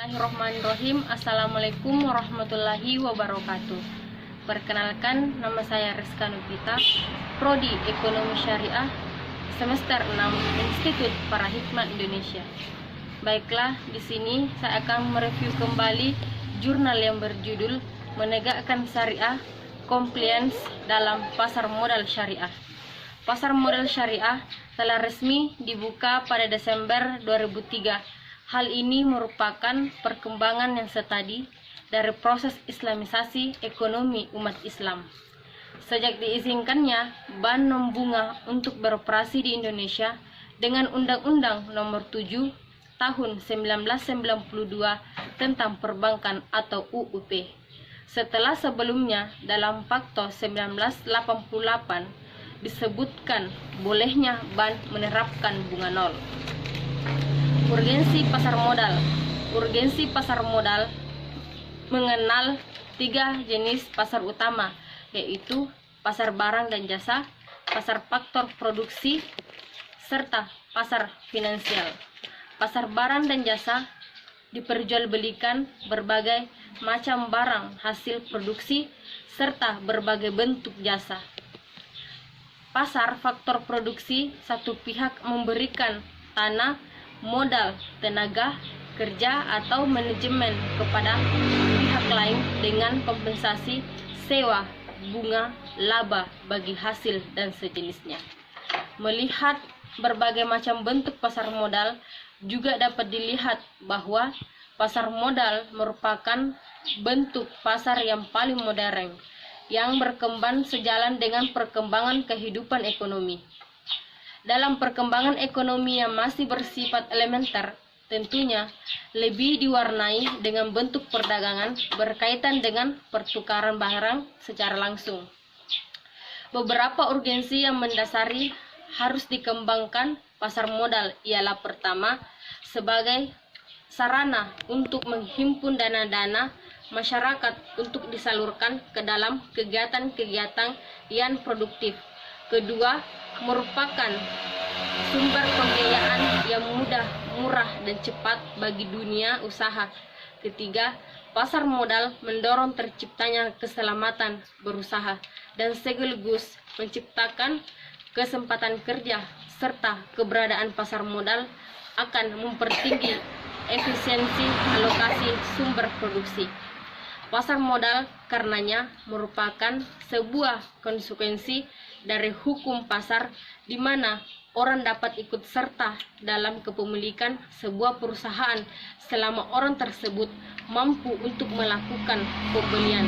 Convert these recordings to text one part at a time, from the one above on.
Bismillahirrahmanirrahim. Assalamualaikum warahmatullahi wabarakatuh. Perkenalkan, nama saya Rizka Nupita, Prodi Ekonomi Syariah, semester 6, Institut Para Hikmah Indonesia. Baiklah, di sini saya akan mereview kembali jurnal yang berjudul Menegakkan Syariah, Compliance dalam Pasar Modal Syariah. Pasar modal syariah telah resmi dibuka pada Desember 2003. Hal ini merupakan perkembangan yang setadi dari proses islamisasi ekonomi umat Islam. Sejak diizinkannya bank non-bunga untuk beroperasi di Indonesia dengan Undang-Undang Nomor 7 Tahun 1992 tentang Perbankan atau UUP. Setelah sebelumnya dalam Fakta 1988 disebutkan bolehnya bank menerapkan bunga nol. Urgensi pasar modal. Urgensi pasar modal mengenal 3 jenis pasar utama, yaitu pasar barang dan jasa, pasar faktor produksi, serta pasar finansial. Pasar barang dan jasa diperjualbelikan berbagai macam barang hasil produksi serta berbagai bentuk jasa. Pasar faktor produksi, satu pihak memberikan tanah, modal, tenaga kerja atau manajemen kepada pihak lain dengan kompensasi sewa, bunga, laba bagi hasil dan sejenisnya. Melihat berbagai macam bentuk pasar modal, juga dapat dilihat bahwa pasar modal merupakan bentuk pasar yang paling modern yang berkembang sejalan dengan perkembangan kehidupan ekonomi. Dalam perkembangan ekonomi yang masih bersifat elementer, tentunya lebih diwarnai dengan bentuk perdagangan berkaitan dengan pertukaran barang secara langsung. Beberapa urgensi yang mendasari harus dikembangkan pasar modal ialah yang sebagai sarana untuk menghimpun dana-dana masyarakat untuk disalurkan ke dalam kegiatan-kegiatan yang produktif. Kedua, merupakan sumber pembiayaan yang mudah, murah, dan cepat bagi dunia usaha. Ketiga, pasar modal mendorong terciptanya keselamatan berusaha dan sekaligus menciptakan kesempatan kerja, serta keberadaan pasar modal akan mempertinggi efisiensi alokasi sumber produksi. Pasar modal karenanya merupakan sebuah konsekuensi dari hukum pasar di mana orang dapat ikut serta dalam kepemilikan sebuah perusahaan selama orang tersebut mampu untuk melakukan pembelian.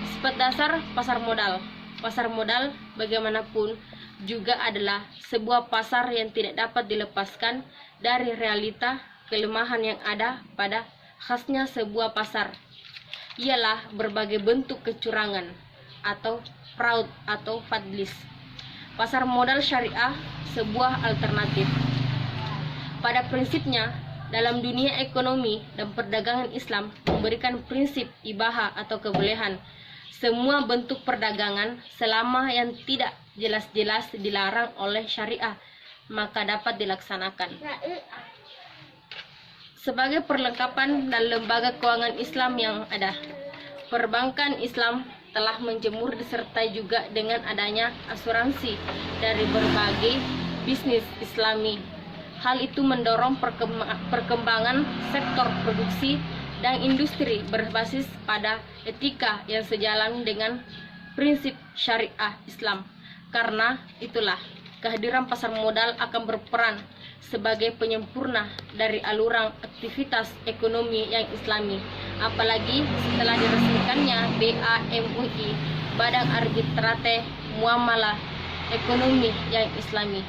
Sifat dasar pasar modal. Pasar modal bagaimanapun juga adalah sebuah pasar yang tidak dapat dilepaskan dari realita kelemahan yang ada pada khasnya sebuah pasar, ialah berbagai bentuk kecurangan atau fraud atau fadlis. Pasar modal syariah sebuah alternatif. Pada prinsipnya, dalam dunia ekonomi dan perdagangan Islam memberikan prinsip ibahah atau kebolehan semua bentuk perdagangan selama yang tidak jelas-jelas dilarang oleh syariah, maka dapat dilaksanakan. Sebagai perlengkapan dan lembaga keuangan Islam yang ada, perbankan Islam telah menjemur disertai juga dengan adanya asuransi dari berbagai bisnis Islami. Hal itu mendorong perkembangan sektor produksi dan industri berbasis pada etika yang sejalan dengan prinsip syariah Islam. Karena itulah kehadiran pasar modal akan berperan sebagai penyempurna dari aluran aktivitas ekonomi yang islami, apalagi setelah diresmikannya BAMUI, Badan Arbitrate Muamalah Ekonomi yang Islami.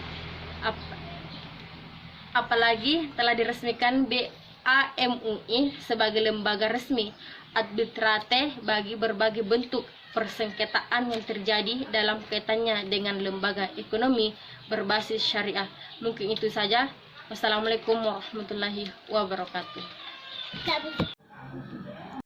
Apalagi telah diresmikan BAMUI sebagai lembaga resmi arbitrate bagi berbagai bentuk persengketaan yang terjadi dalam kaitannya dengan lembaga ekonomi berbasis syariah. Mungkin itu saja. Wassalamualaikum warahmatullahi wabarakatuh.